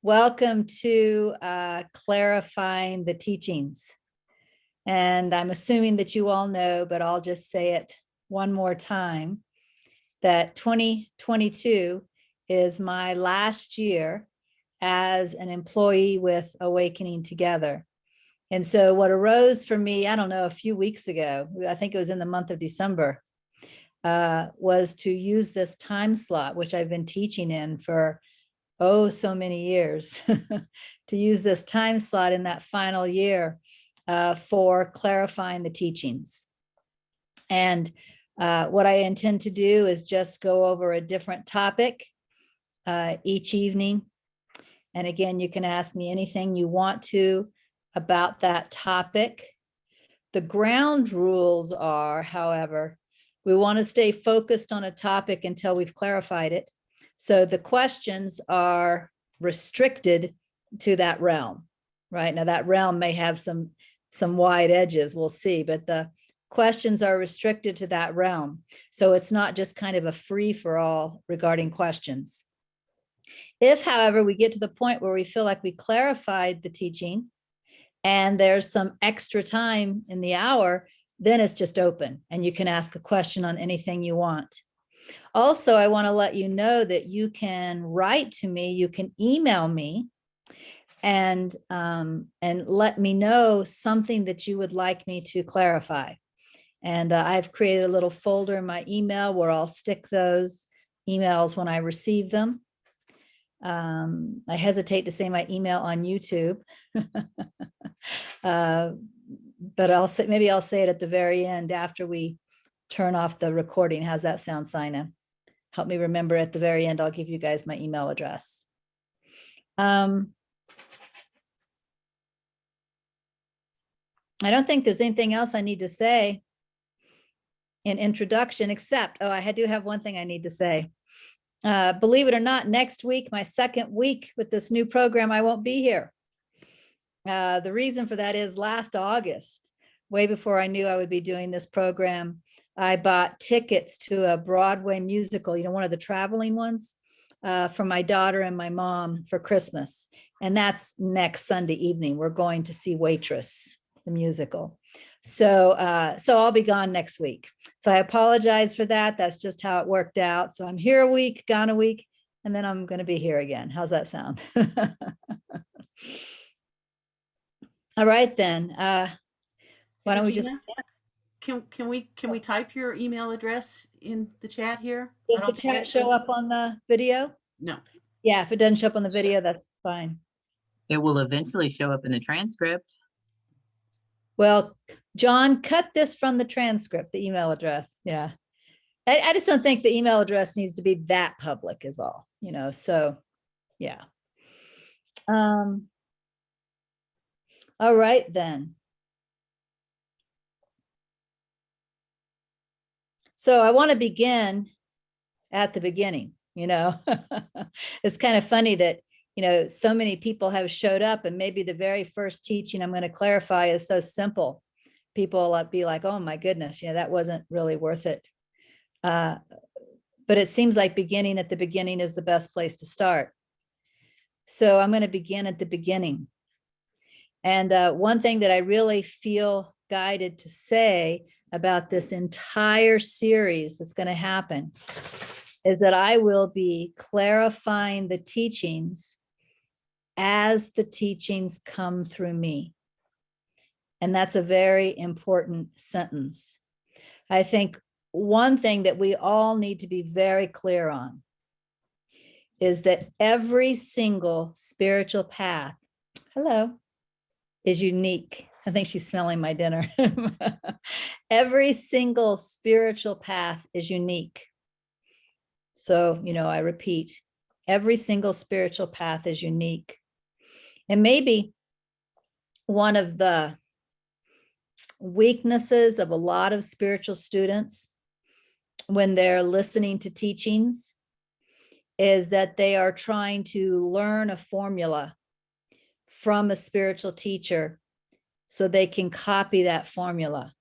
Welcome to Clarifying the Teachings. And I'm assuming that you all know, but I'll just say it one more time, that 2022 is my last year as an employee with Awakening Together. And so what arose for me, I don't know, a few weeks ago, I think it was in the month of December, was to use this time slot, which I've been teaching in for so many years, to use this time slot in that final year for clarifying the teachings. And what I intend to do is just go over a different topic each evening. And again, you can ask me anything you want to about that topic. The ground rules are, however, we want to stay focused on a topic until we've clarified it. So the questions are restricted to that realm, right? Now that realm may have some wide edges, we'll see, but the questions are restricted to that realm. So it's not just kind of a free for all regarding questions. If, however, we get to the point where we feel like we clarified the teaching and there's some extra time in the hour, then it's just open and you can ask a question on anything you want. Also, I want to let you know that you can write to me, you can email me and let me know something that you would like me to clarify. And I've created a little folder in my email where I'll stick those emails when I receive them. I hesitate to say my email on YouTube, but maybe I'll say it at the very end after we turn off the recording. How's that sound, Sina? Help me remember at the very end, I'll give you guys my email address. I don't think there's anything else I need to say in introduction, except, I do have one thing I need to say. Believe it or not, next week, my second week with this new program, I won't be here. The reason for that is last August, way before I knew I would be doing this program, I bought tickets to a Broadway musical, one of the traveling ones, for my daughter and my mom for Christmas. And that's next Sunday evening. We're going to see Waitress, the musical. So I'll be gone next week. So I apologize for that. That's just how it worked out. So I'm here a week, gone a week, and then I'm going to be here again. How's that sound? All right, then. Why don't we just... Can we type your email address in the chat here? Does the chat show up on the video? No. Yeah, if it doesn't show up on the video, that's fine. It will eventually show up in the transcript. Well, John, cut this from the transcript, the email address. Yeah. I just don't think the email address needs to be that public is all, so yeah. All right, then. So I want to begin at the beginning, It's kind of funny that, so many people have showed up and maybe the very first teaching I'm going to clarify is so simple. People will be like, oh my goodness, that wasn't really worth it. But it seems like beginning at the beginning is the best place to start. So I'm going to begin at the beginning. And one thing that I really feel guided to say about this entire series that's going to happen is that I will be clarifying the teachings as the teachings come through me. And that's a very important sentence. I think one thing that we all need to be very clear on is that every single spiritual path, is unique. I think she's smelling my dinner. Every single spiritual path is unique. So, I repeat, every single spiritual path is unique. And maybe one of the weaknesses of a lot of spiritual students when they're listening to teachings is that they are trying to learn a formula from a spiritual teacher so they can copy that formula.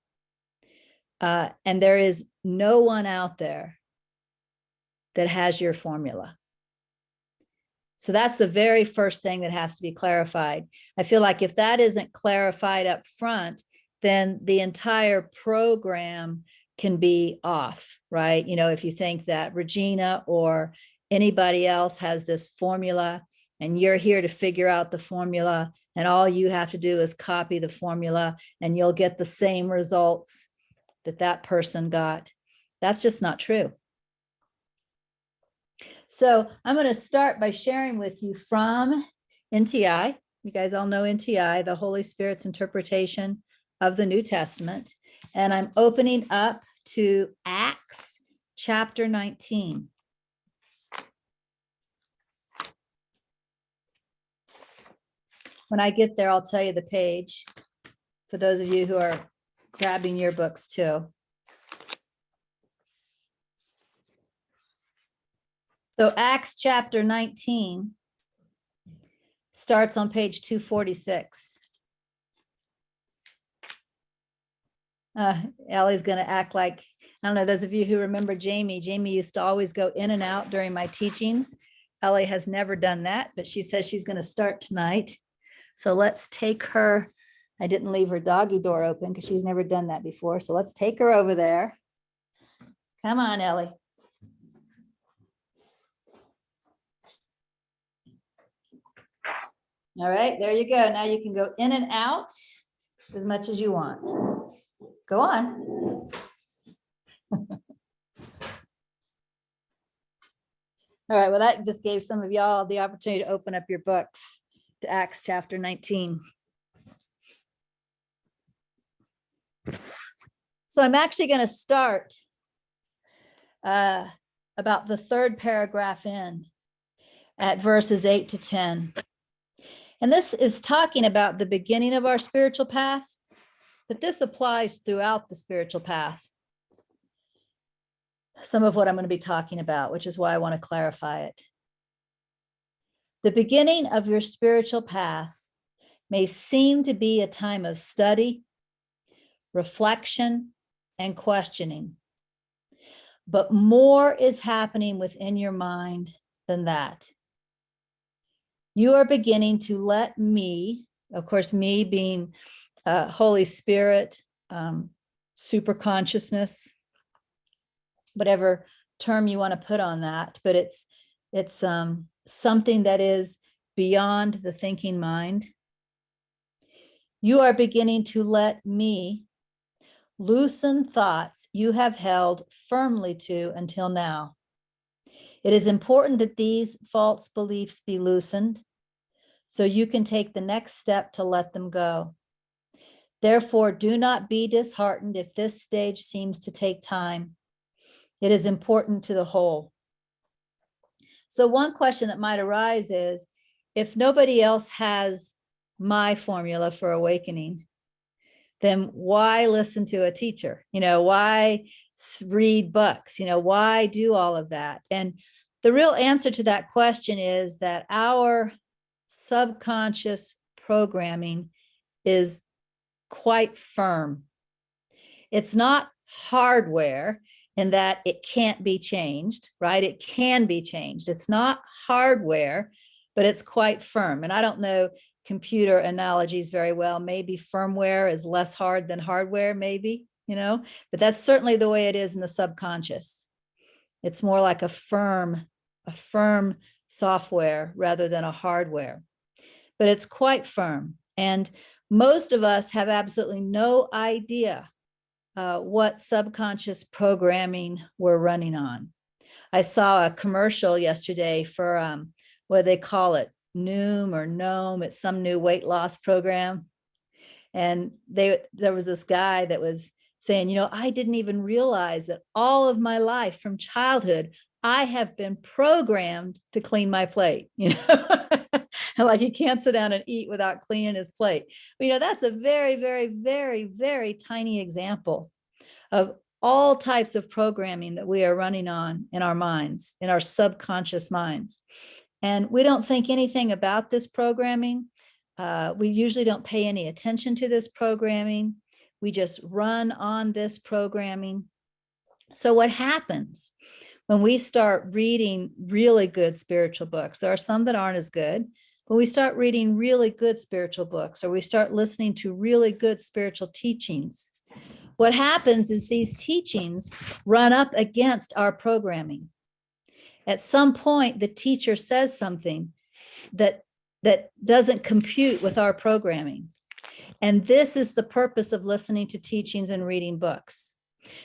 And there is no one out there that has your formula. So that's the very first thing that has to be clarified. I feel like if that isn't clarified up front, then the entire program can be off, right? You know, if you think that Regina or anybody else has this formula and you're here to figure out the formula, and all you have to do is copy the formula and you'll get the same results that that person got. That's just not true. So I'm going to start by sharing with you from NTI. You guys all know NTI, the Holy Spirit's interpretation of the New Testament. And I'm opening up to Acts chapter 19. When I get there, I'll tell you the page for those of you who are grabbing your books too. So Acts chapter 19 starts on page 246. Ellie's going to act like, I don't know, those of you who remember Jamie used to always go in and out during my teachings. Ellie has never done that, but she says she's going to start tonight. So let's take her. I didn't leave her doggy door open because she's never done that before. So let's take her over there. Come on, Ellie. All right, there you go. Now you can go in and out as much as you want. Go on. All right, well, that just gave some of y'all the opportunity to open up your books to Acts chapter 19. So I'm actually going to start about the third paragraph in at verses 8 to 10. And this is talking about the beginning of our spiritual path, but this applies throughout the spiritual path. Some of what I'm going to be talking about, which is why I want to clarify it. The beginning of your spiritual path may seem to be a time of study, reflection, and questioning, but more is happening within your mind than that. You are beginning to let me, of course, me being Holy Spirit, super consciousness, whatever term you want to put on that, but it's something that is beyond the thinking mind. You are beginning to let me loosen thoughts you have held firmly to until now. It is important that these false beliefs be loosened so you can take the next step to let them go. Therefore, do not be disheartened if this stage seems to take time. It is important to the whole. So one question that might arise is, if nobody else has my formula for awakening, then why listen to a teacher? You know, why read books? You know, why do all of that? And the real answer to that question is that our subconscious programming is quite firm. It's not hardware in that it can't be changed, right? It can be changed. It's not hardware, but it's quite firm. And I don't know computer analogies very well. Maybe firmware is less hard than hardware, maybe, you know, but that's certainly the way it is in the subconscious. It's more like a firm software rather than a hardware, but it's quite firm. And most of us have absolutely no idea what subconscious programming we're running on. I saw a commercial yesterday for what they call it, Noom or Gnome. It's some new weight loss program. And there was this guy that was saying, you know, I didn't even realize that all of my life from childhood, I have been programmed to clean my plate, you know, like he can't sit down and eat without cleaning his plate. But, you know, that's a very, very, very, very tiny example of all types of programming that we are running on in our minds, in our subconscious minds. And we don't think anything about this programming. We usually don't pay any attention to this programming. We just run on this programming. So what happens when we start reading really good spiritual books, there are some that aren't as good, but we start reading really good spiritual books, or we start listening to really good spiritual teachings, what happens is these teachings run up against our programming. At some point, the teacher says something that doesn't compute with our programming. And this is the purpose of listening to teachings and reading books,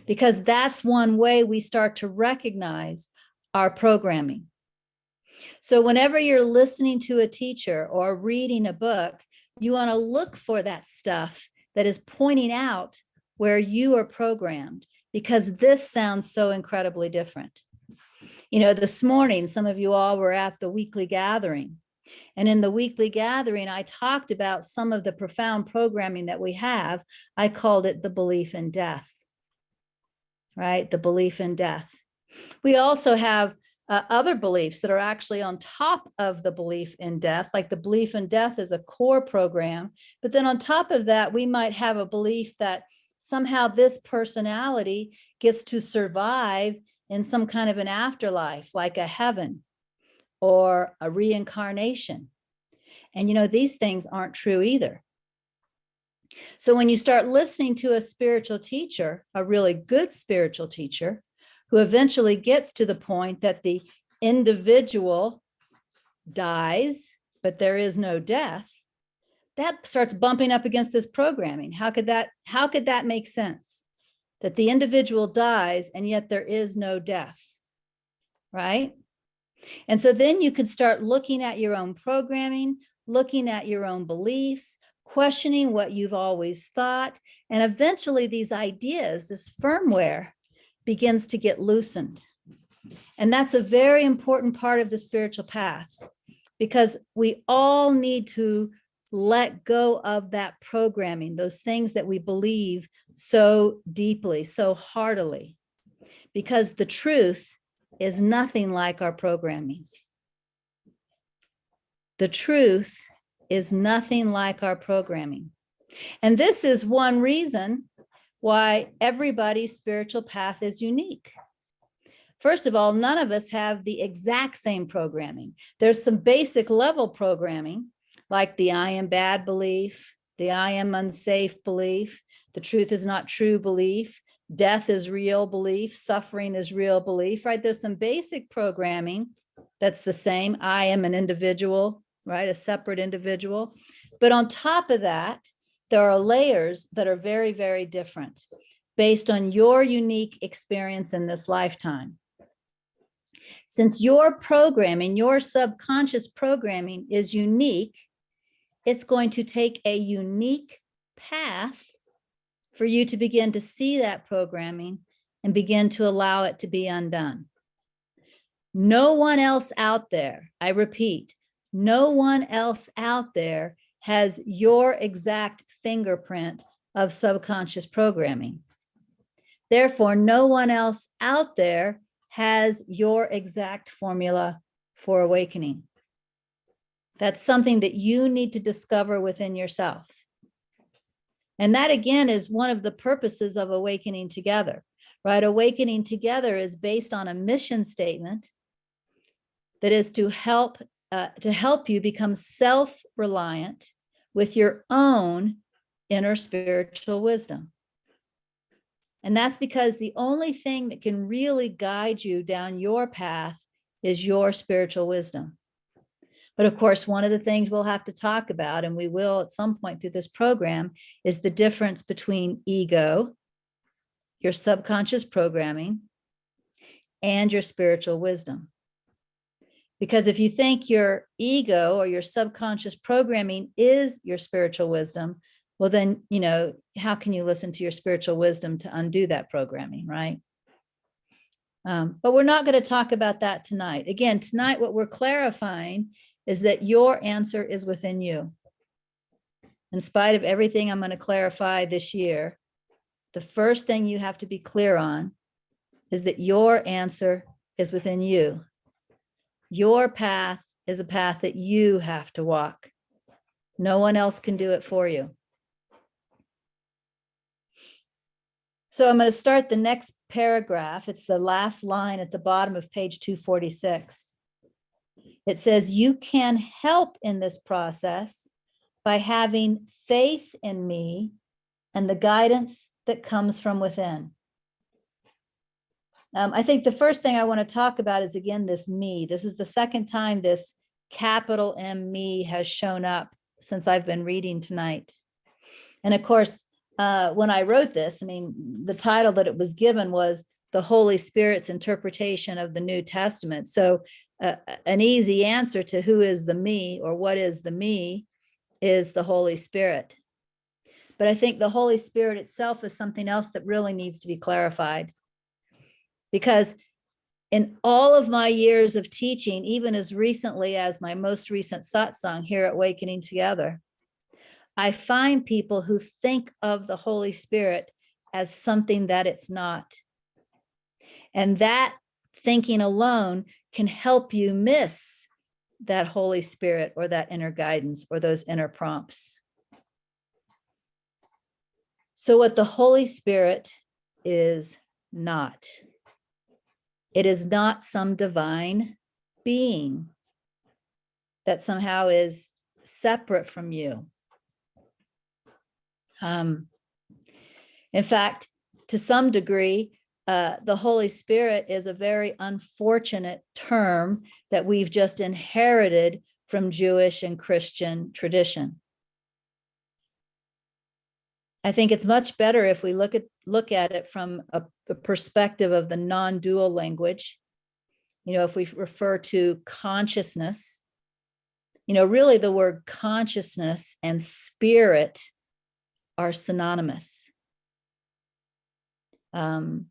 because that's one way we start to recognize our programming. So whenever you're listening to a teacher or reading a book, you want to look for that stuff that is pointing out where you are programmed, because this sounds so incredibly different. You know, this morning, some of you all were at the weekly gathering. And in the weekly gathering, I talked about some of the profound programming that we have. I called it the belief in death, right? The belief in death. We also have other beliefs that are actually on top of the belief in death, like the belief in death is a core program. But then on top of that, we might have a belief that somehow this personality gets to survive in some kind of an afterlife, like a heaven or a reincarnation. And, you know, these things aren't true either. So when you start listening to a spiritual teacher, a really good spiritual teacher, who eventually gets to the point that the individual dies, but there is no death, that starts bumping up against this programming. How could that make sense? That the individual dies and yet there is no death, right? And so then you can start looking at your own programming, looking at your own beliefs, questioning what you've always thought. And eventually these ideas, this firmware, begins to get loosened. And that's a very important part of the spiritual path, because we all need to let go of that programming, those things that we believe so deeply, so heartily, because the truth is nothing like our programming. The truth is nothing like our programming. And this is one reason why everybody's spiritual path is unique. First of all, none of us have the exact same programming. There's some basic level programming, like the I am bad belief, the I am unsafe belief, the truth is not true belief, death is real belief, suffering is real belief, right? There's some basic programming that's the same. I am an individual, right? A separate individual. But on top of that, there are layers that are very, very different based on your unique experience in this lifetime. Since your programming, your subconscious programming is unique, it's going to take a unique path for you to begin to see that programming and begin to allow it to be undone. No one else out there, I repeat, no one else out there has your exact fingerprint of subconscious programming. Therefore, no one else out there has your exact formula for awakening. That's something that you need to discover within yourself. And that, again, is one of the purposes of Awakening Together, right? Awakening Together is based on a mission statement that is to help you become self-reliant with your own inner spiritual wisdom. And that's because the only thing that can really guide you down your path is your spiritual wisdom. But of course, one of the things we'll have to talk about, and we will at some point through this program, is the difference between ego, your subconscious programming, and your spiritual wisdom. Because if you think your ego or your subconscious programming is your spiritual wisdom, well, then, you know, how can you listen to your spiritual wisdom to undo that programming, right? But we're not going to talk about that tonight. Again, tonight, what we're clarifying is that your answer is within you. In spite of everything I'm going to clarify this year, the first thing you have to be clear on is that your answer is within you. Your path is a path that you have to walk. No one else can do it for you. So I'm going to start the next paragraph, it's the last line at the bottom of page 246. It says, you can help in this process by having faith in me and the guidance that comes from within. I think the first thing I want to talk about is, again, this me. This is the second time this capital M me has shown up since I've been reading tonight. And of course, when I wrote this, I mean, the title that it was given was The Holy Spirit's Interpretation of the New Testament. So an easy answer to who is the me or what is the me is the Holy Spirit. But I think the Holy Spirit itself is something else that really needs to be clarified. Because in all of my years of teaching, even as recently as my most recent satsang here at Awakening Together, I find people who think of the Holy Spirit as something that it's not. And that thinking alone can help you miss that Holy Spirit or that inner guidance or those inner prompts. So what the Holy Spirit is not. It is not some divine being that somehow is separate from you. In fact, to some degree, the Holy Spirit is a very unfortunate term that we've just inherited from Jewish and Christian tradition. I think it's much better if we look at it from a perspective of the non-dual language. You know, if we refer to consciousness, you know, really the word consciousness and spirit are synonymous. You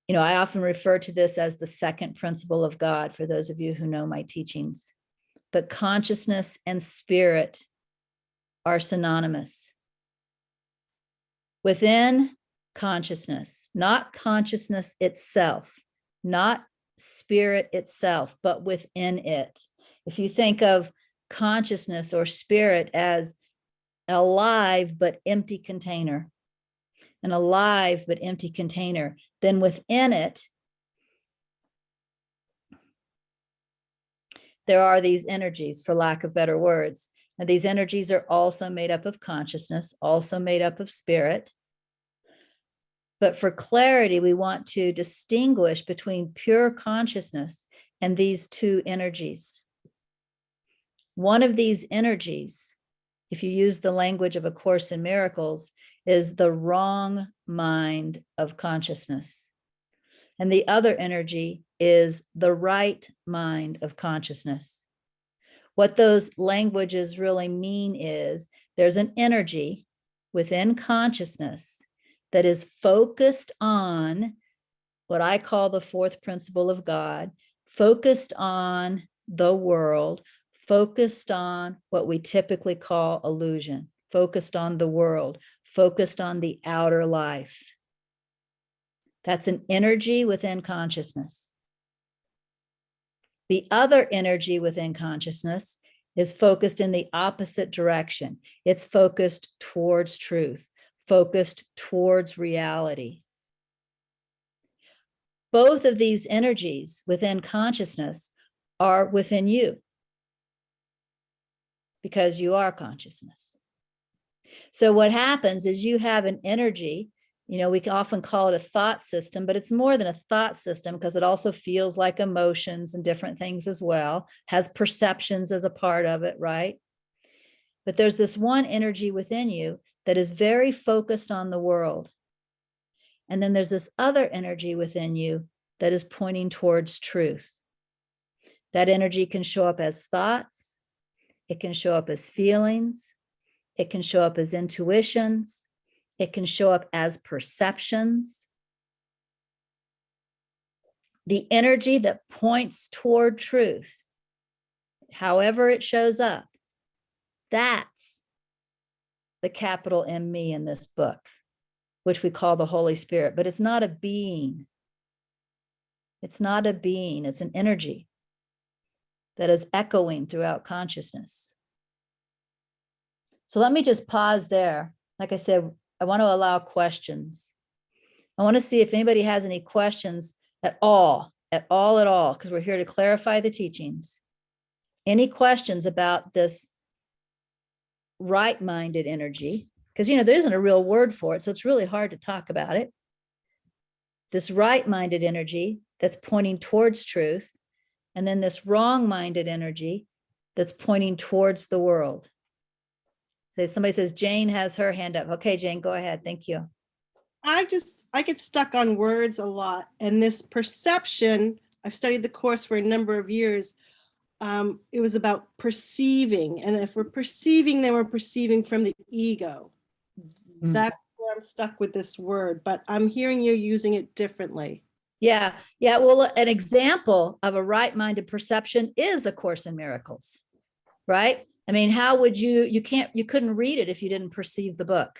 know, I often refer to this as the second principle of God, for those of you who know my teachings. But consciousness and spirit are synonymous. Within consciousness, not consciousness itself, not spirit itself, but within it. If you think of consciousness or spirit as an alive but empty container, an alive but empty container, then within it, there are these energies, for lack of better words. And these energies are also made up of consciousness, also made up of spirit. But for clarity, we want to distinguish between pure consciousness and these two energies. One of these energies, if you use the language of A Course in Miracles, is the wrong mind of consciousness. And the other energy is the right mind of consciousness. What those languages really mean is there's an energy within consciousness that is focused on what I call the fourth principle of God, focused on the world, focused on what we typically call illusion, focused on the world, focused on the outer life. That's an energy within consciousness. The other energy within consciousness is focused in the opposite direction. It's focused towards truth, focused towards reality. Both of these energies within consciousness are within you because you are consciousness. So what happens is you have an energy. You know, we can often call it a thought system, but it's more than a thought system because it also feels like emotions and different things as well, has perceptions as a part of it, right? But there's this one energy within you that is very focused on the world. And then there's this other energy within you that is pointing towards truth. That energy can show up as thoughts. It can show up as feelings. It can show up as intuitions. It can show up as perceptions. The energy that points toward truth, however it shows up, that's the capital M me in this book, which we call the Holy Spirit, but it's not a being. It's not a being, it's an energy that is echoing throughout consciousness. So let me just pause there. Like I said, I want to allow questions. I want to see if anybody has any questions at all, because we're here to clarify the teachings. Any questions about this right-minded energy? Because, there isn't a real word for it, so it's really hard to talk about it. This right-minded energy that's pointing towards truth, and then this wrong-minded energy that's pointing towards the world. So somebody says Jane has her hand up. Okay, Jane, go ahead. Thank you. I get stuck on words a lot. And this perception, I've studied the course for a number of years. It was about perceiving. And if we're perceiving, then we're perceiving from the ego. That's where I'm stuck with this word, but I'm hearing you using it differently. Yeah. Well, an example of a right-minded perception is A Course in Miracles, right? I mean, how would you couldn't read it if you didn't perceive the book,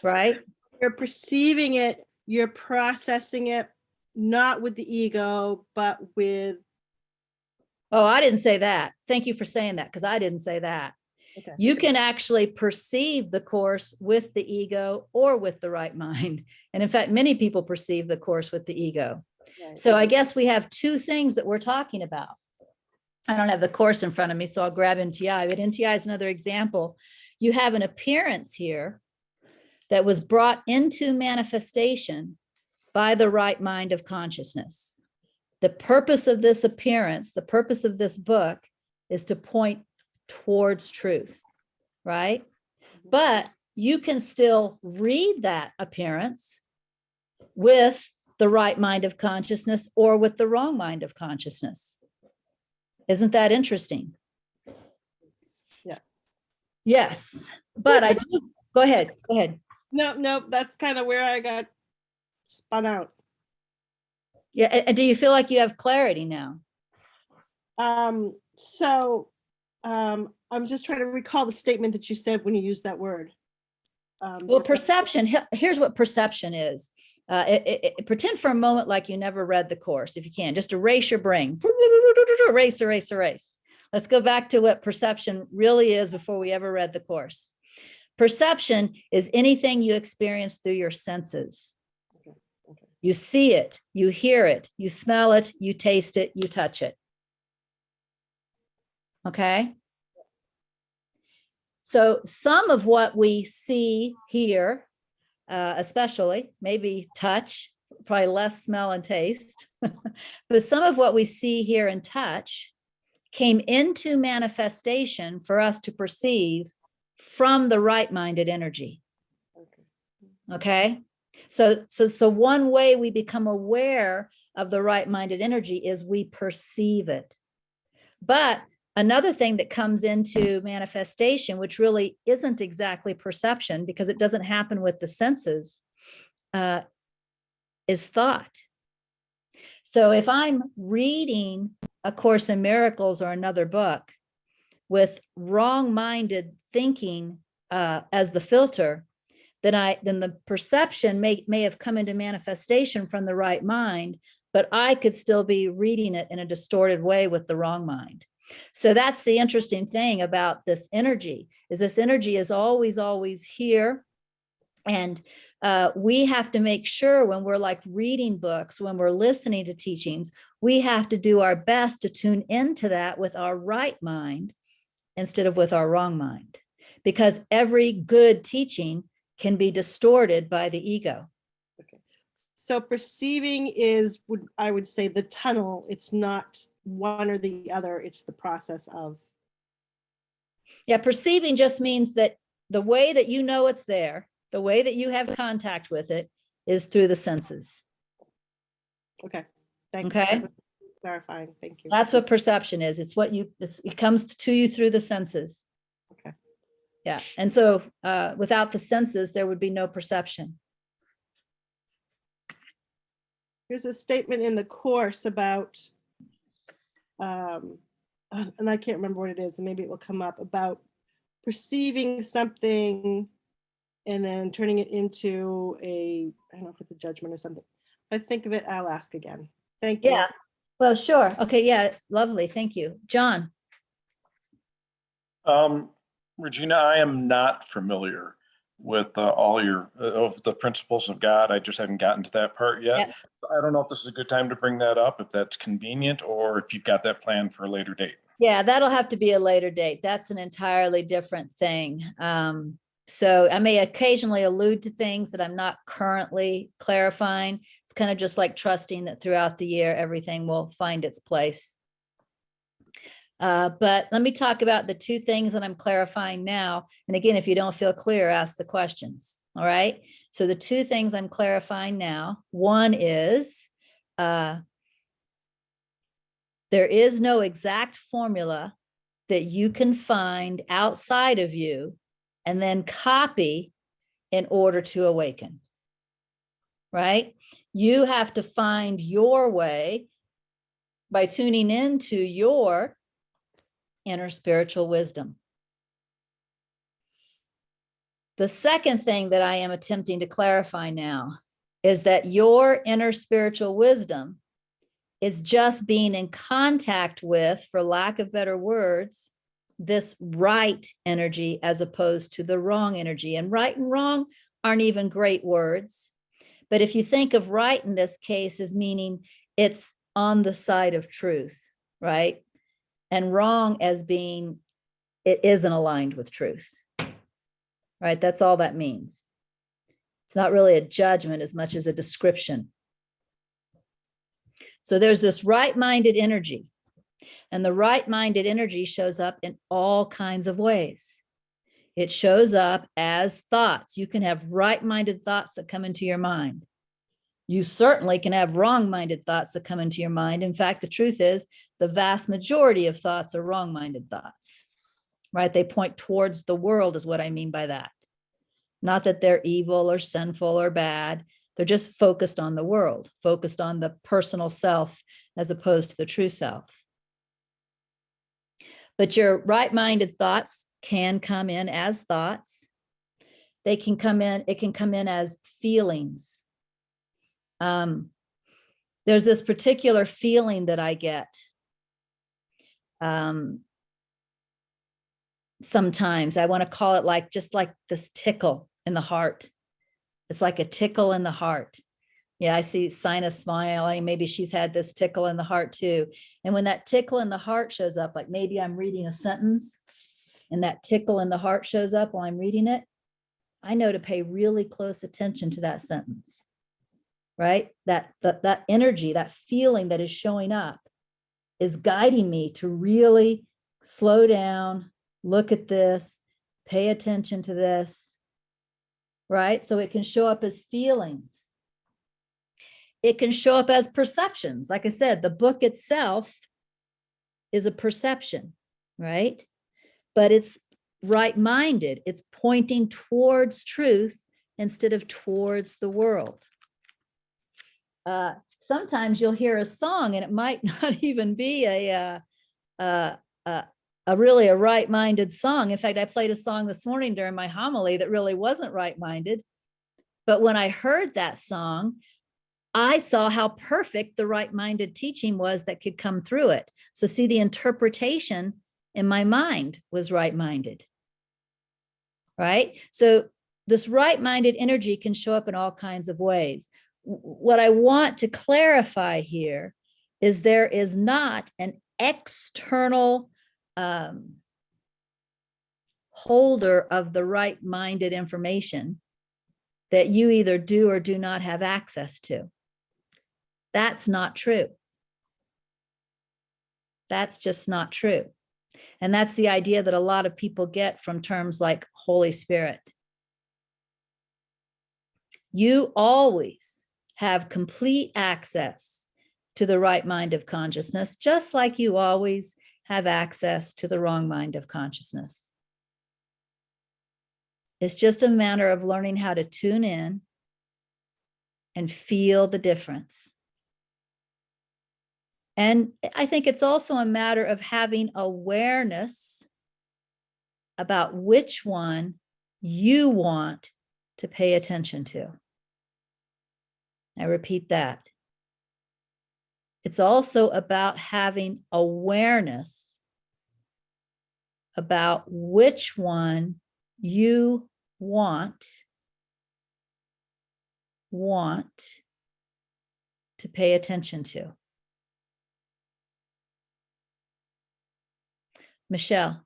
right? You're perceiving it, you're processing it, not with the ego, but with. Oh, I didn't say that. Thank you for saying that, because I didn't say that. Okay. You can actually perceive the course with the ego or with the right mind. And in fact, many people perceive the course with the ego. Right. So I guess we have two things that we're talking about. I don't have the course in front of me, so I'll grab NTI, but NTI is another example. You have an appearance here that was brought into manifestation by the right mind of consciousness. The purpose of this appearance, the purpose of this book, is to point towards truth, right? But you can still read that appearance with the right mind of consciousness or with the wrong mind of consciousness. Isn't that interesting? Yes. Yes, but I do. Go ahead. No, that's kind of where I got spun out. Yeah, and do you feel like you have clarity now? I'm just trying to recall the statement that you said when you used that word. Well, perception, here's what perception is. Pretend for a moment like you never read the course, if you can. Just erase your brain. Erase. Let's go back to what perception really is before we ever read the course. Perception is anything you experience through your senses. Okay. You see it, you hear it, you smell it, you taste it, you touch it. Okay? So some of what we see here, especially maybe touch, probably less smell and taste, but some of what we see here and touch came into manifestation for us to perceive from the right-minded energy. Okay? So one way we become aware of the right-minded energy is we perceive it. But another thing that comes into manifestation, which really isn't exactly perception because it doesn't happen with the senses, is thought. So if I'm reading A Course in Miracles or another book with wrong-minded thinking as the filter, then the perception may have come into manifestation from the right mind, but I could still be reading it in a distorted way with the wrong mind. So that's the interesting thing about this energy, is this energy is always here. And we have to make sure when we're like reading books, when we're listening to teachings, we have to do our best to tune into that with our right mind instead of with our wrong mind, because every good teaching can be distorted by the ego. Okay. So perceiving is, I would say, the tunnel. It's not one or the other. It's the process of. Yeah, perceiving just means that the way that you know it's there, the way that you have contact with it is through the senses. Okay. Thanks. Okay. Clarifying. Thank you. That's what perception is. It's what it comes to you through the senses. Okay. Yeah. And so without the senses, there would be no perception. Here's a statement in the course about, and I can't remember what it is, and maybe it will come up, about perceiving something and then turning it into I don't know if it's a judgment or something. If I think of it, I'll ask again. Thank you. Yeah. Well, sure. Okay. Yeah. Lovely. Thank you. John. Regina, I am not familiar with all your of the principles of God. I just haven't gotten to that part yet. Yep. I don't know if this is a good time to bring that up, if that's convenient, or if you've got that planned for a later date. Yeah, that'll have to be a later date. That's an entirely different thing. So I may occasionally allude to things that I'm not currently clarifying. It's kind of just like trusting that throughout the year, everything will find its place. But let me talk about the two things that I'm clarifying now. And again, if you don't feel clear, ask the questions. All right. So the two things I'm clarifying now, one is there is no exact formula that you can find outside of you and then copy in order to awaken. Right? You have to find your way by tuning into your inner spiritual wisdom. The second thing that I am attempting to clarify now is that your inner spiritual wisdom is just being in contact with, for lack of better words, this right energy as opposed to the wrong energy. And right and wrong aren't even great words. But if you think of right in this case as meaning it's on the side of truth, right? And wrong as being it isn't aligned with truth, right? That's all that means. It's not really a judgment as much as a description. So there's this right-minded energy, and the right-minded energy shows up in all kinds of ways. It shows up as thoughts. You can have right-minded thoughts that come into your mind. You certainly can have wrong-minded thoughts that come into your mind. In fact, the truth is the vast majority of thoughts are wrong-minded thoughts, right? They point towards the world is what I mean by that. Not that they're evil or sinful or bad. They're just focused on the world, focused on the personal self as opposed to the true self. But your right-minded thoughts can come in as thoughts. They can come in, it can come in as feelings. There's this particular feeling that I get sometimes. I want to call it like just like this tickle in the heart. It's like a tickle in the heart. Yeah, I see Sina smiling. Maybe she's had this tickle in the heart too. And when that tickle in the heart shows up, like maybe I'm reading a sentence and that tickle in the heart shows up while I'm reading it, I know to pay really close attention to that sentence. Right? That energy, that feeling that is showing up is guiding me to really slow down, look at this, pay attention to this, right? So it can show up as feelings. It can show up as perceptions. Like I said, the book itself is a perception, right? But it's right-minded. It's pointing towards truth instead of towards the world. Sometimes you'll hear a song and it might not even be a really a right-minded song. In fact, I played a song this morning during my homily that really wasn't right-minded. But when I heard that song, I saw how perfect the right-minded teaching was that could come through it. So see, the interpretation in my mind was right-minded, right? So this right-minded energy can show up in all kinds of ways. What I want to clarify here is there is not an external holder of the right-minded information that you either do or do not have access to. That's not true. That's just not true. And that's the idea that a lot of people get from terms like Holy Spirit. You always have complete access to the right mind of consciousness, just like you always have access to the wrong mind of consciousness. It's just a matter of learning how to tune in and feel the difference. And I think it's also a matter of having awareness about which one you want to pay attention to. I repeat that. It's also about having awareness about which one you want to pay attention to? Michelle.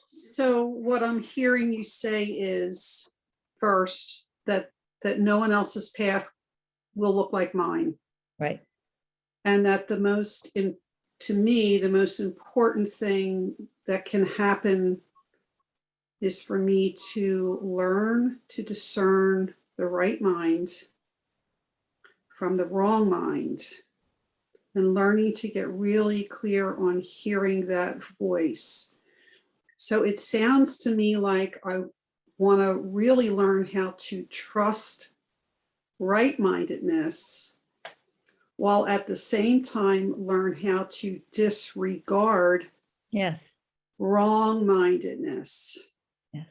So what I'm hearing you say is, first, that no one else's path will look like mine. Right. And that to me, the most important thing that can happen is for me to learn to discern the right mind from the wrong mind, and learning to get really clear on hearing that voice. So it sounds to me like I want to really learn how to trust right-mindedness, while at the same time learn how to disregard Yes. wrong-mindedness. Yes.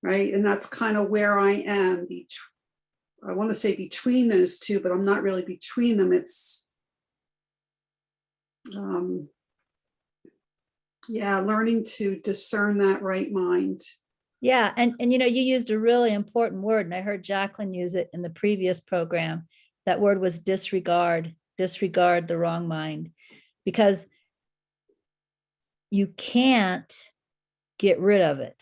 Right? And that's kind of where I am. I want to say between those two, but I'm not really between them. It's learning to discern that right mind. Yeah. And you used a really important word, and I heard Jacqueline use it in the previous program. That word was disregard the wrong mind, because you can't get rid of it.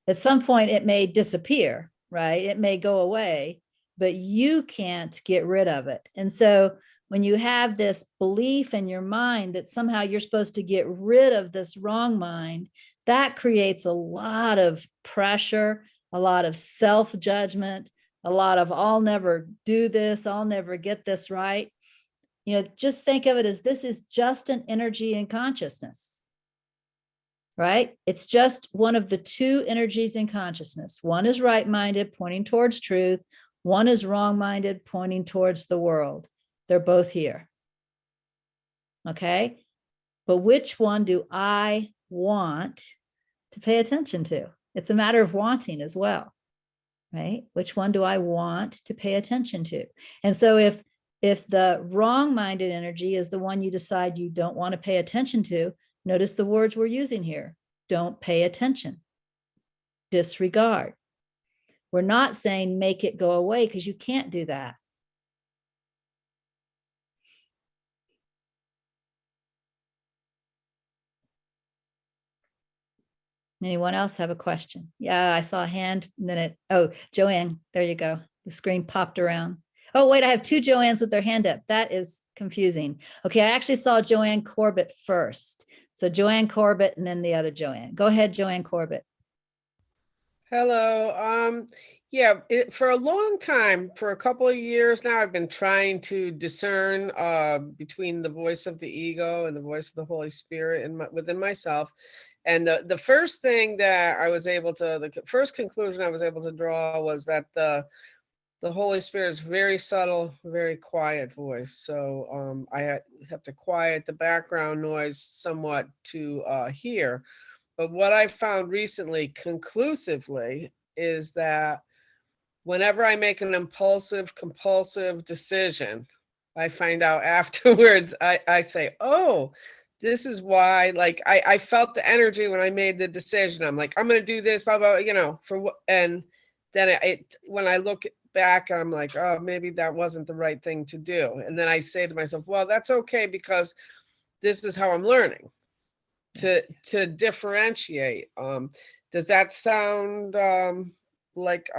At some point it may disappear, right? It may go away, but you can't get rid of it. And so when you have this belief in your mind that somehow you're supposed to get rid of this wrong mind, that creates a lot of pressure, a lot of self-judgment, a lot of I'll never do this, I'll never get this right. Just think of it as this is just an energy in consciousness, right? It's just one of the two energies in consciousness. One is right-minded, pointing towards truth. One is wrong-minded, pointing towards the world. They're both here. Okay? But which one do I want to pay attention to? It's a matter of wanting as well, right? Which one do I want to pay attention to? And so if the wrong-minded energy is the one you decide you don't want to pay attention to, notice the words we're using here. Don't pay attention. Disregard. We're not saying make it go away, because you can't do that. Anyone else have a question? Yeah, I saw a hand, and then Joanne, there you go. The screen popped around. Oh, wait, I have two Joannes with their hand up. That is confusing. Okay, I actually saw Joanne Corbett first. So Joanne Corbett and then the other Joanne. Go ahead, Joanne Corbett. Hello. For a long time, for a couple of years now, I've been trying to discern between the voice of the ego and the voice of the Holy Spirit within myself. And the first thing that the first conclusion I was able to draw was that the Holy Spirit is very subtle, very quiet voice. So I have to quiet the background noise somewhat to hear. But what I found recently conclusively is that whenever I make an impulsive, compulsive decision, I find out afterwards, I say, oh, this is why, like, I felt the energy when I made the decision. I'm like, I'm going to do this, blah, blah, and then when I look back, I'm like, oh, maybe that wasn't the right thing to do. And then I say to myself, well, that's okay, because this is how I'm learning to differentiate. Does that sound like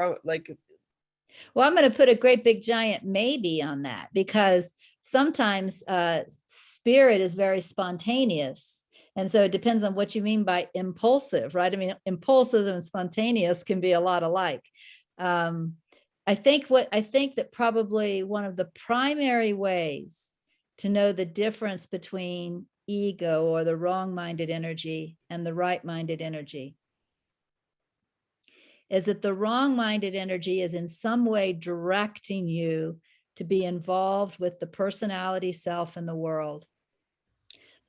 Well, I'm going to put a great big giant maybe on that, because sometimes spirit is very spontaneous. And so it depends on what you mean by impulsive, right? I mean, impulsive and spontaneous can be a lot alike. I think that probably one of the primary ways to know the difference between ego or the wrong-minded energy and the right-minded energy is that the wrong-minded energy is in some way directing you to be involved with the personality self in the world.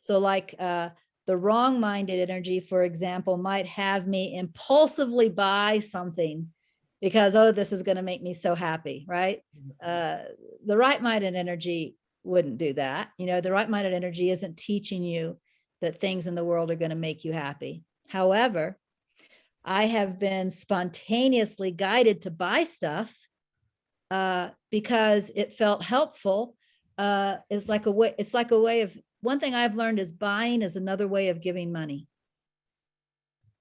So like the wrong-minded energy, for example, might have me impulsively buy something because, oh, this is going to make me so happy, right? The right-minded energy wouldn't do that. The right-minded energy isn't teaching you that things in the world are going to make you happy. However, I have been spontaneously guided to buy stuff because it felt helpful. It's like a way of, one thing I've learned is buying is another way of giving money.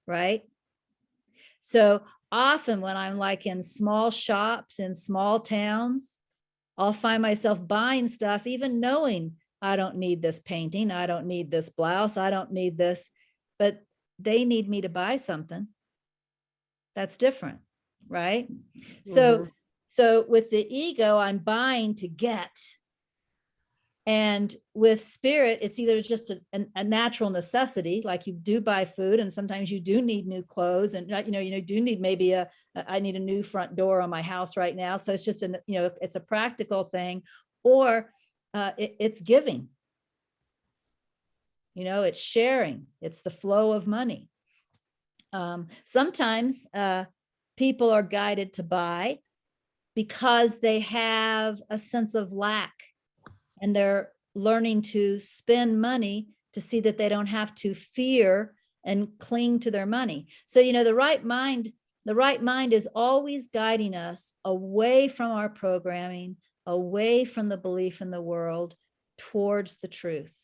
Right? So often when I'm like in small shops in small towns, I'll find myself buying stuff, even knowing I don't need this painting, I don't need this blouse, I don't need this, but they need me to buy something. That's different, right? So with the ego, I'm buying to get. And with spirit, it's either just a natural necessity, like you do buy food, and sometimes you do need new clothes, and you do need maybe I need a new front door on my house right now. So it's just it's a practical thing, or it's giving. It's sharing. It's the flow of money. Sometimes people are guided to buy because they have a sense of lack. And they're learning to spend money to see that they don't have to fear and cling to their money. So, the right mind is always guiding us away from our programming, away from the belief in the world, towards the truth,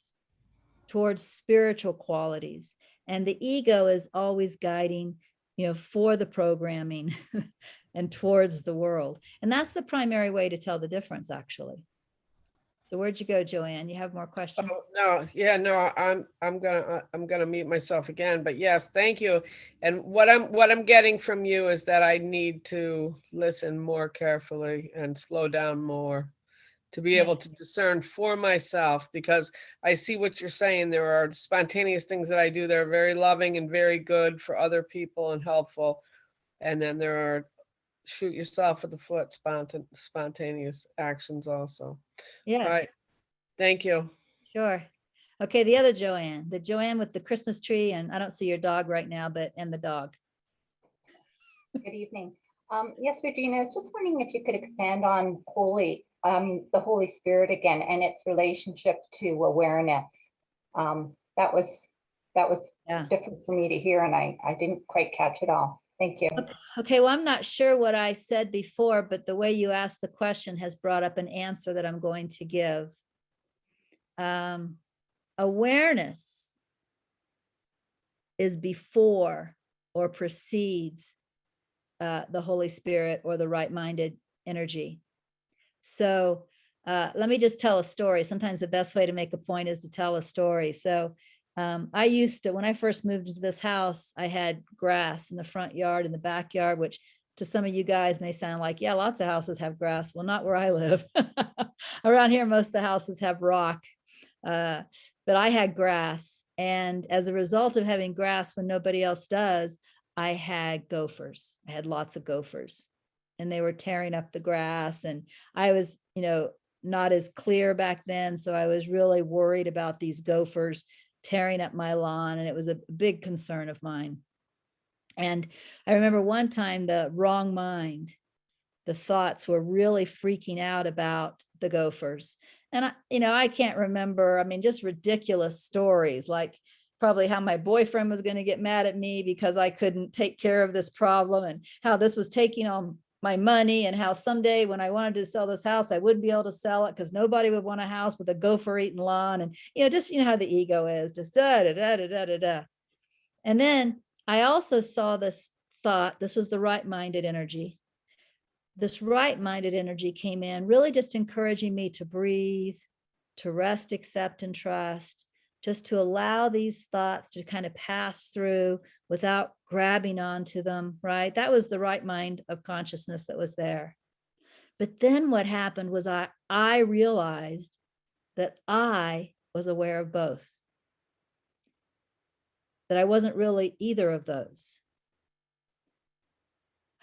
towards spiritual qualities. And the ego is always guiding, for the programming and towards the world. And that's the primary way to tell the difference, actually. So where'd you go, Joanne? You have more questions? I'm gonna mute myself again, but yes, thank you. And what I'm getting from you is that I need to listen more carefully and slow down more to be able to discern for myself, because I see what you're saying. There are spontaneous things that I do that are very loving and very good for other people and helpful. And then there are shoot yourself in the foot spontaneous actions also. Yes. All right. Thank you. Sure. Okay, the other Joanne, the Joanne with the Christmas tree, and I don't see your dog right now, and the dog. Good evening. Yes, Regina, I was just wondering if you could expand on the Holy Spirit again and its relationship to awareness. That was different for me to hear, and I didn't quite catch it all. Thank you. Okay, well, I'm not sure what I said before, but the way you asked the question has brought up an answer that I'm going to give. Awareness is before or precedes the Holy Spirit or the right-minded energy. So let me just tell a story. Sometimes the best way to make a point is to tell a story. So I used to, when I first moved into this house, I had grass in the front yard and the backyard, which to some of you guys may sound like, yeah, lots of houses have grass. Well, not where I live. Around here, most of the houses have rock. But I had grass. And as a result of having grass when nobody else does, I had gophers. I had lots of gophers. And they were tearing up the grass. And I was, not as clear back then. So I was really worried about these gophers tearing up my lawn. And it was a big concern of mine. And I remember one time the wrong mind, the thoughts were really freaking out about the gophers. And I can't remember, just ridiculous stories, like probably how my boyfriend was going to get mad at me because I couldn't take care of this problem, and how this was taking on my money, and how someday when I wanted to sell this house, I wouldn't be able to sell it because nobody would want a house with a gopher eating lawn. And, just, how the ego is, just da, da, da, da, da, da, da. And then I also saw this thought, this was the right-minded energy. This right-minded energy came in, really just encouraging me to breathe, to rest, accept, and trust, just to allow these thoughts to kind of pass through without grabbing onto them, right? That was the right mind of consciousness that was there. But then what happened was I realized that I was aware of both, that I wasn't really either of those.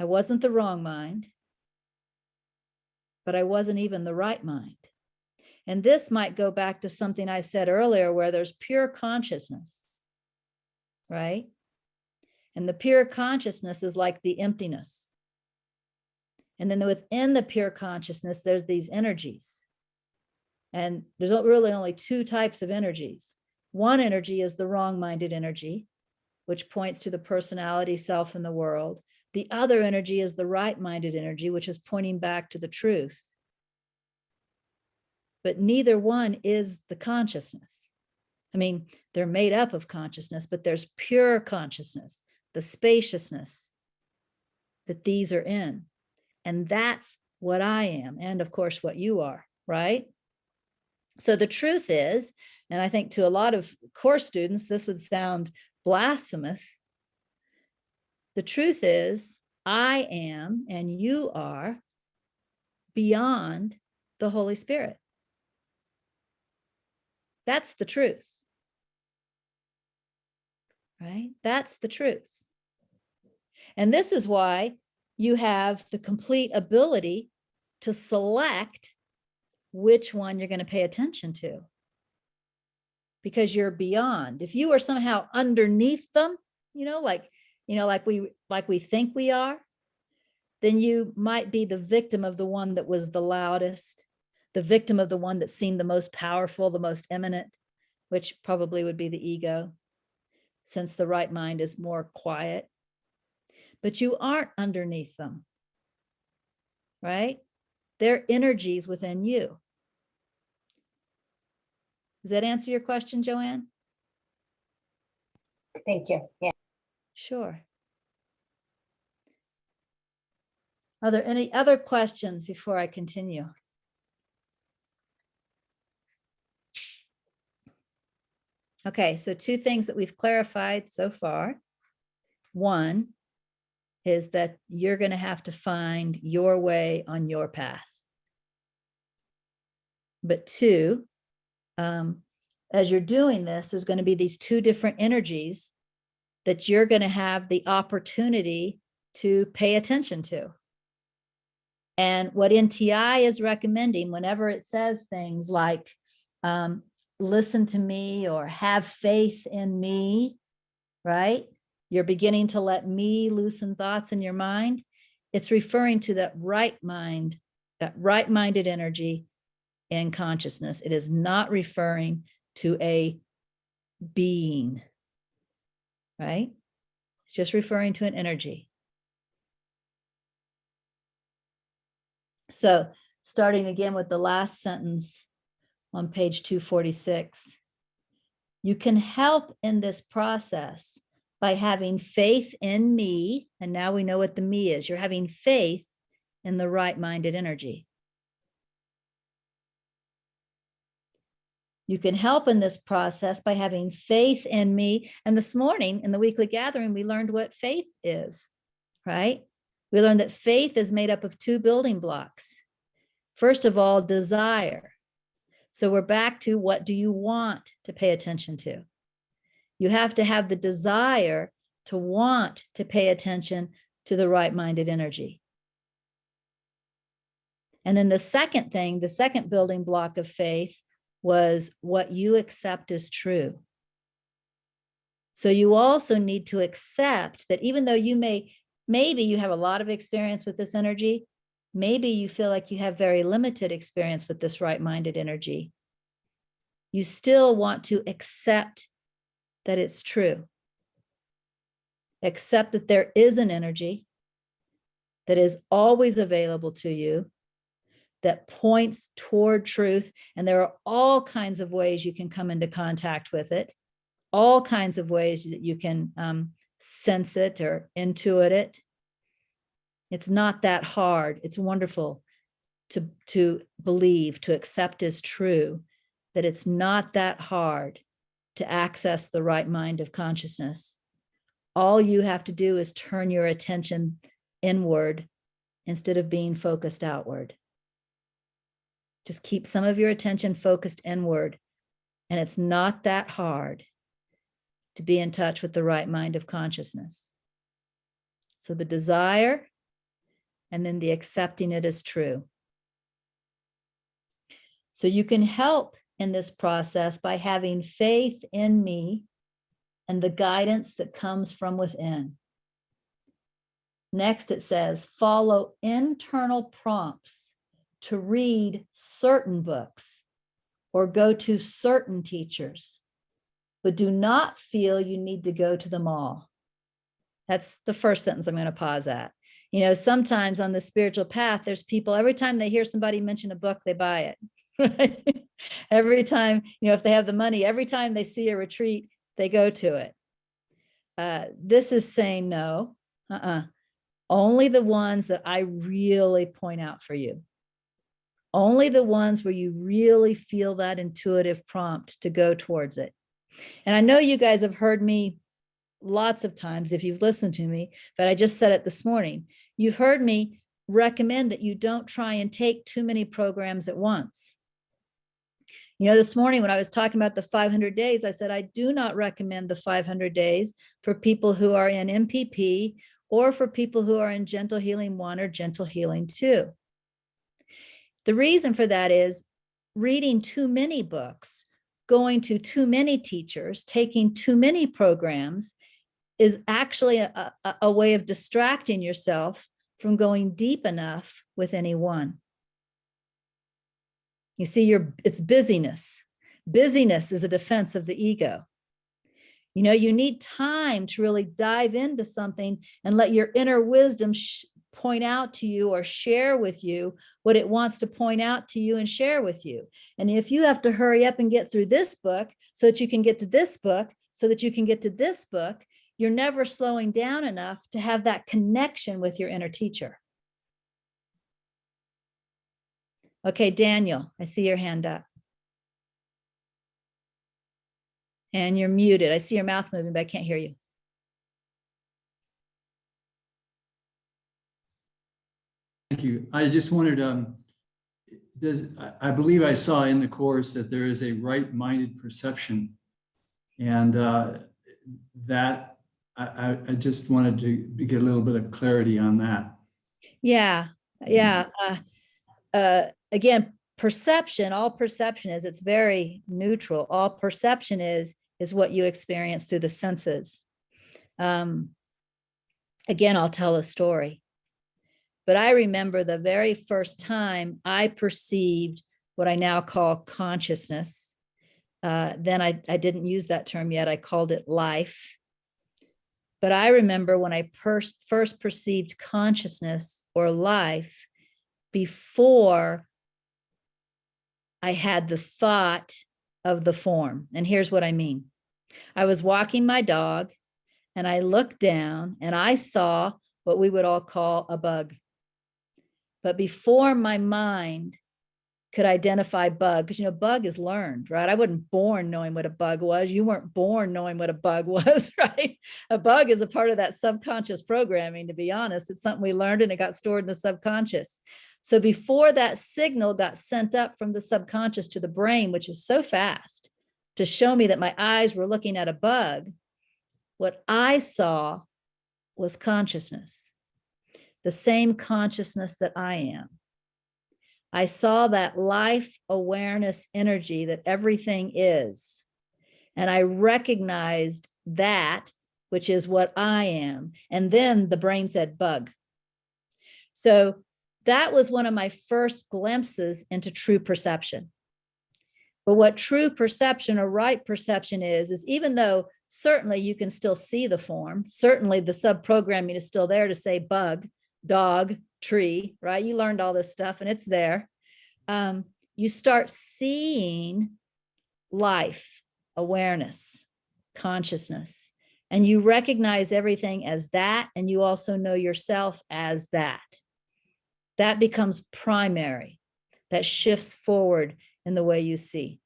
I wasn't the wrong mind, but I wasn't even the right mind. And this might go back to something I said earlier, where there's pure consciousness, right? And the pure consciousness is like the emptiness. And then within the pure consciousness, there's these energies. And there's really only two types of energies. One energy is the wrong-minded energy, which points to the personality, self, and the world. The other energy is the right-minded energy, which is pointing back to the truth. But neither one is the consciousness. I mean, they're made up of consciousness, but there's pure consciousness, the spaciousness that these are in. And that's what I am, and of course, what you are, right? So the truth is, and I think to a lot of course students, this would sound blasphemous. The truth is, I am and you are beyond the Holy Spirit. That's the truth, right? That's the truth. And this is why you have the complete ability to select which one you're going to pay attention to, because you're beyond. If you are somehow underneath them, like we think we are, then you might be the victim of the one that was the loudest, the victim of the one that seemed the most powerful, the most eminent, which probably would be the ego, since the right mind is more quiet. But you aren't underneath them, right? They're energies within you. Does that answer your question, Joanne? Thank you. Yeah. Sure. Are there any other questions before I continue? Okay, so two things that we've clarified so far. One is that you're going to have to find your way on your path. But two, as you're doing this, there's going to be these two different energies that you're going to have the opportunity to pay attention to. And what NTI is recommending, whenever it says things like, listen to me or have faith in me, right? You're beginning to let me loosen thoughts in your mind. It's referring to that right mind, that right-minded energy in consciousness. It is not referring to a being, right? It's just referring to an energy. So starting again with the last sentence on page 246, you can help in this process by having faith in me. And now we know what the me is. You're having faith in the right-minded energy. You can help in this process by having faith in me. And this morning in the weekly gathering, we learned what faith is, right? We learned that faith is made up of two building blocks. First of all, desire. So we're back to, what do you want to pay attention to? You have to have the desire to want to pay attention to the right-minded energy. And then the second thing, the second building block of faith, was what you accept as true. So you also need to accept that even though you maybe you have a lot of experience with this energy, maybe you feel like you have very limited experience with this right-minded energy, you still want to accept that it's true. Accept that there is an energy that is always available to you, that points toward truth. And there are all kinds of ways you can come into contact with it, all kinds of ways that you can sense it or intuit it. It's not that hard. It's wonderful to believe, to accept as true, that it's not that hard to access the right mind of consciousness. All you have to do is turn your attention inward instead of being focused outward. Just keep some of your attention focused inward, and it's not that hard to be in touch with the right mind of consciousness. So the desire, and then the accepting it as true. So you can help in this process by having faith in me and the guidance that comes from within. Next, it says, follow internal prompts to read certain books or go to certain teachers. but do not feel you need to go to them all. That's the first sentence I'm going to pause at. You know, sometimes on the spiritual path, there's people, every time they hear somebody mention a book, they buy it. Right? Every time, you know, if they have the money, every time they see a retreat, they go to it. This is saying no, only the ones that I really point out for you. Only the ones where you really feel that intuitive prompt to go towards it. And I know you guys have heard me lots of times, if you've listened to me, but I just said it this morning. You've heard me recommend that you don't try and take too many programs at once. You know, this morning when I was talking about the 500 days, I said, I do not recommend the 500 days for people who are in MPP or for people who are in Gentle Healing 1 or Gentle Healing 2. The reason for that is reading too many books, going to too many teachers, taking too many programs is actually a way of distracting yourself from going deep enough with any one. You see, it's busyness. Busyness is a defense of the ego. You know, you need time to really dive into something and let your inner wisdom point out to you or share with you what it wants to point out to you and share with you. And if you have to hurry up and get through this book so that you can get to this book, so that you can get to this book, you're never slowing down enough to have that connection with your inner teacher. Okay, Daniel, I see your hand up. And you're muted. I see your mouth moving, but I can't hear you. Thank you. I just wondered, I believe I saw in the course that there is a right-minded perception, and that I just wanted to get a little bit of clarity on that. Yeah. Again, perception, all perception is, it's very neutral. All perception is what you experience through the senses. Again, I'll tell a story. But I remember the very first time I perceived what I now call consciousness. Then I didn't use that term yet. I called it life. But I remember when I first perceived consciousness or life before I had the thought of the form. And here's what I mean. I was walking my dog and I looked down and I saw what we would all call a bug. But before my mind could identify bug, because, you know, bug is learned, right? I wasn't born knowing what a bug was. You weren't born knowing what a bug was, right? A bug is a part of that subconscious programming, to be honest. It's something we learned and it got stored in the subconscious. So before that signal got sent up from the subconscious to the brain, which is so fast to show me that my eyes were looking at a bug, what I saw was consciousness, the same consciousness that I am. I saw that life awareness energy that everything is. And I recognized that, which is what I am. And then the brain said bug. So that was one of my first glimpses into true perception. But what true perception or right perception is even though certainly you can still see the form, certainly the sub-programming is still there to say bug, dog, tree, right? You learned all this stuff and it's there. You start seeing life, awareness, consciousness, and you recognize everything as that, and you also know yourself as that. That becomes primary. That shifts forward in the way you see.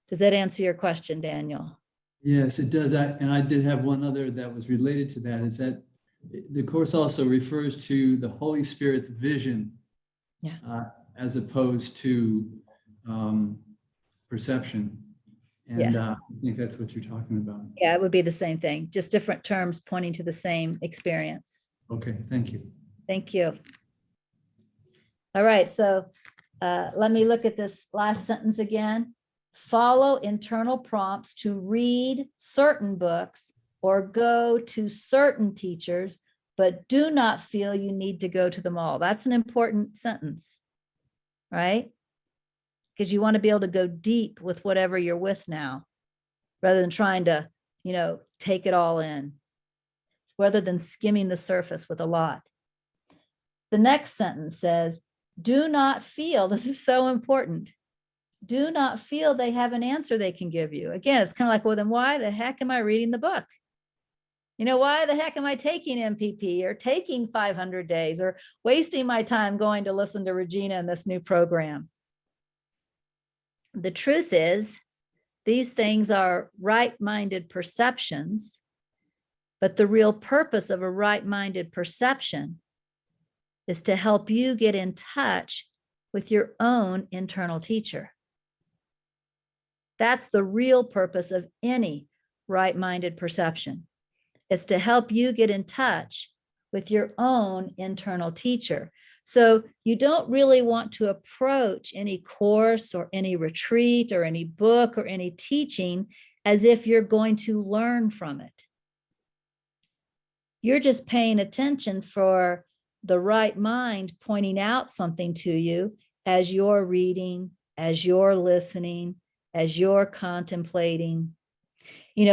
Does that answer your question, Daniel? Yes, it does. And I did have one other that was related to that, is that the Course also refers to the Holy Spirit's vision, as opposed to perception. And I think that's what you're talking about. Yeah, it would be the same thing, just different terms pointing to the same experience. Okay, thank you. Thank you. All right, so let me look at this last sentence again. Follow internal prompts to read certain books or go to certain teachers, but do not feel you need to go to them all. That's an important sentence, right? Because you want to be able to go deep with whatever you're with now. rather than trying to, take it all in, rather than skimming the surface with a lot. The next sentence says, do not feel, this is so important, do not feel they have an answer they can give you. Again, it's kind of like, well, then why the heck am I reading the book? Why the heck am I taking MPP or taking 500 days or wasting my time going to listen to Regina in this new program? The truth is, these things are right-minded perceptions, but the real purpose of a right-minded perception is to help you get in touch with your own internal teacher. That's the real purpose of any right-minded perception. It's to help you get in touch with your own internal teacher. So you don't really want to approach any course or any retreat or any book or any teaching as if you're going to learn from it. You're just paying attention for the right mind pointing out something to you as you're reading, as you're listening, as you're contemplating.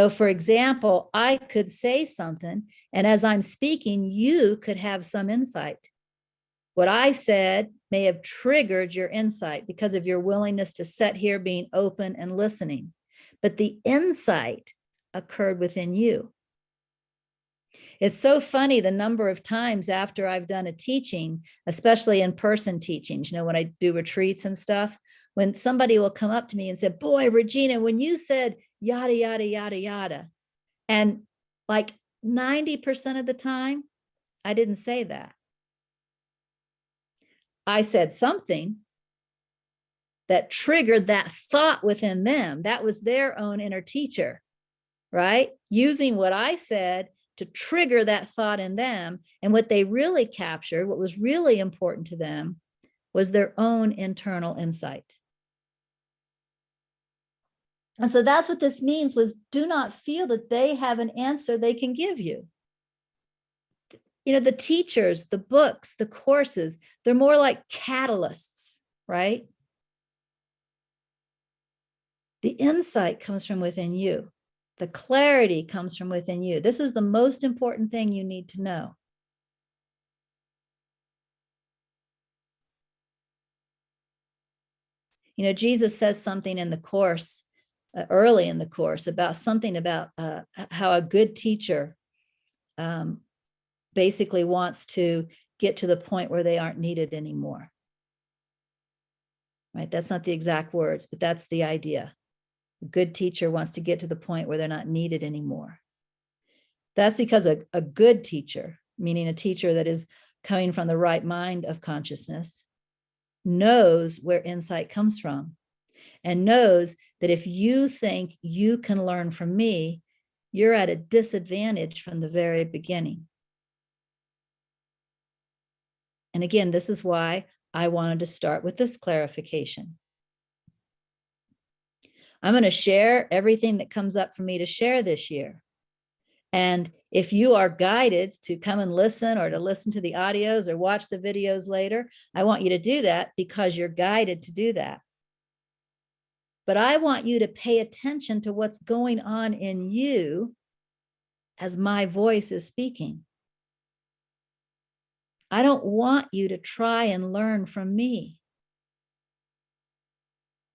For example, I could say something, and as I'm speaking, you could have some insight. What I said may have triggered your insight because of your willingness to sit here being open and listening. But the insight occurred within you. It's so funny the number of times after I've done a teaching, especially in-person teachings, when I do retreats and stuff, when somebody will come up to me and say, boy, Regina, when you said yada, yada, yada, yada, and like 90% of the time, I didn't say that. I said something that triggered that thought within them. That was their own inner teacher, right? Using what I said to trigger that thought in them. And what they really captured, what was really important to them, was their own internal insight. And so that's what this means, was do not feel that they have an answer they can give you. The teachers, the books, the courses, they're more like catalysts, right? The insight comes from within you. The clarity comes from within you. This is the most important thing you need to know. Jesus says something in the course, early in the course, about how a good teacher basically wants to get to the point where they aren't needed anymore. Right? That's not the exact words, but that's the idea. A good teacher wants to get to the point where they're not needed anymore. That's because a good teacher, meaning a teacher that is coming from the right mind of consciousness, knows where insight comes from and knows that if you think you can learn from me, you're at a disadvantage from the very beginning. And again, this is why I wanted to start with this clarification. I'm going to share everything that comes up for me to share this year. And if you are guided to come and listen, or to listen to the audios or watch the videos later, I want you to do that because you're guided to do that. But I want you to pay attention to what's going on in you as my voice is speaking. I don't want you to try and learn from me.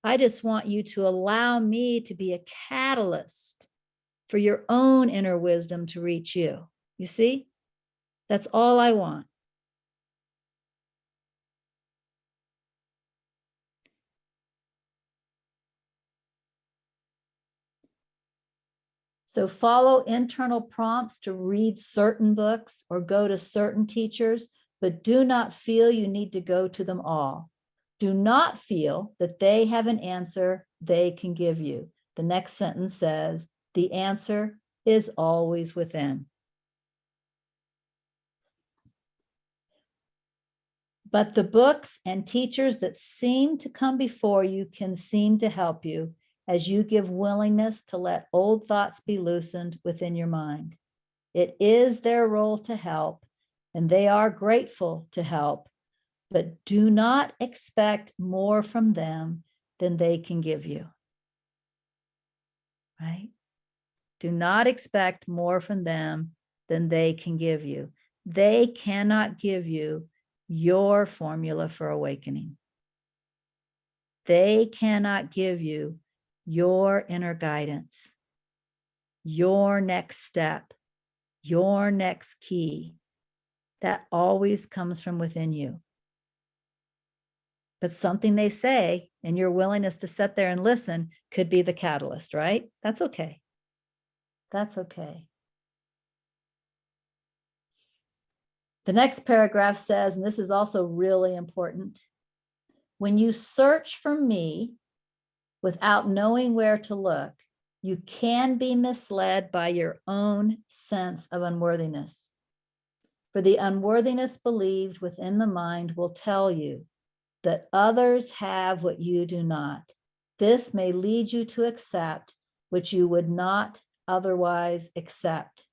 I just want you to allow me to be a catalyst for your own inner wisdom to reach you. You see? That's all I want. So follow internal prompts to read certain books or go to certain teachers, but do not feel you need to go to them all. Do not feel that they have an answer they can give you. The next sentence says, the answer is always within. But the books and teachers that seem to come before you can seem to help you as you give willingness to let old thoughts be loosened within your mind. It is their role to help, and they are grateful to help, but do not expect more from them than they can give you. Right? Do not expect more from them than they can give you. They cannot give you your formula for awakening. They cannot give you your inner guidance, your next step, your next key. That always comes from within you. But something they say and your willingness to sit there and listen could be the catalyst, right? That's okay. That's okay. The next paragraph says, and this is also really important, when you search for me without knowing where to look, you can be misled by your own sense of unworthiness. For the unworthiness believed within the mind will tell you that others have what you do not. This may lead you to accept what you would not otherwise accept.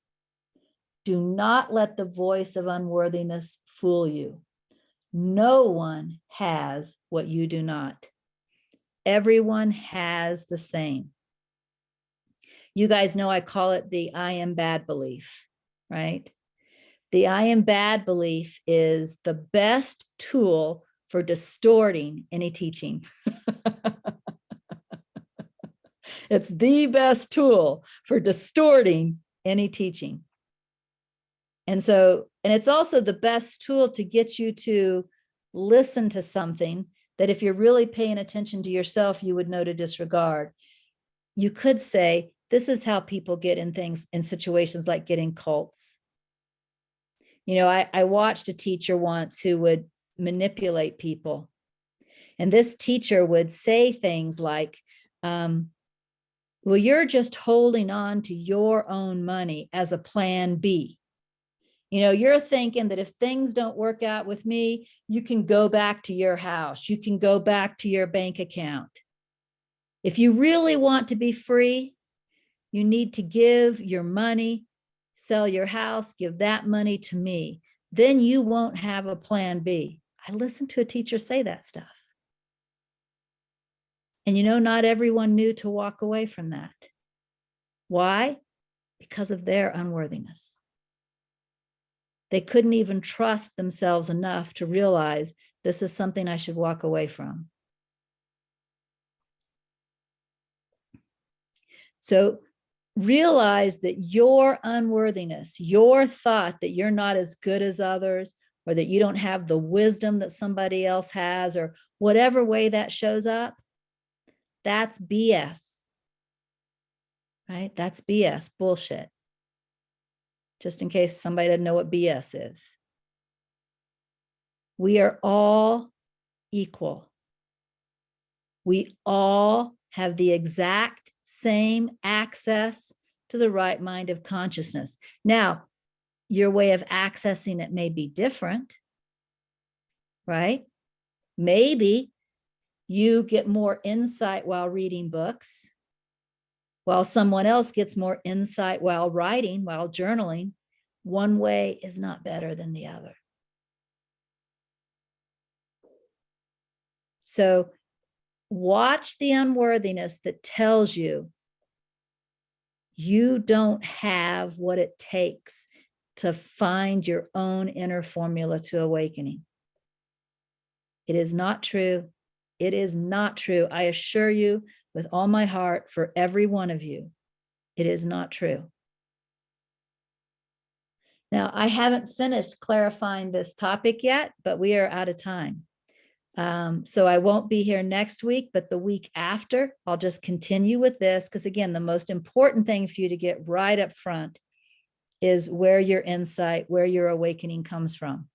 Do not let the voice of unworthiness fool you. No one has what you do not. Everyone has the same. You guys know I call it the I am bad belief, right? The I am bad belief is the best tool for distorting any teaching. It's the best tool for distorting any teaching. And it's also the best tool to get you to listen to something that if you're really paying attention to yourself, you would know to disregard. You could say, this is how people get in things, in situations like getting cults. You know, I watched a teacher once who would manipulate people. And this teacher would say things like, well, you're just holding on to your own money as a plan B. You know, you're thinking that if things don't work out with me, you can go back to your house. You can go back to your bank account. If you really want to be free, you need to give your money, sell your house, give that money to me. Then you won't have a plan B. I listened to a teacher say that stuff. And you know, not everyone knew to walk away from that. Why? Because of their unworthiness. They couldn't even trust themselves enough to realize this is something I should walk away from. So realize that your unworthiness, your thought that you're not as good as others, or that you don't have the wisdom that somebody else has, or whatever way that shows up, that's BS, right? That's BS, bullshit. Just in case somebody doesn't know what BS is. We are all equal. We all have the exact same access to the right mind of consciousness. Now, your way of accessing it may be different, right? Maybe you get more insight while reading books, while someone else gets more insight while writing, while journaling. One way is not better than the other. So watch the unworthiness that tells you you don't have what it takes to find your own inner formula to awakening. It is not true. It is not true. I assure you with all my heart, for every one of you, it is not true. Now, I haven't finished clarifying this topic yet, but we are out of time. So I won't be here next week, but the week after, I'll just continue with this. Because again, the most important thing for you to get right up front is where your insight, where your awakening comes from.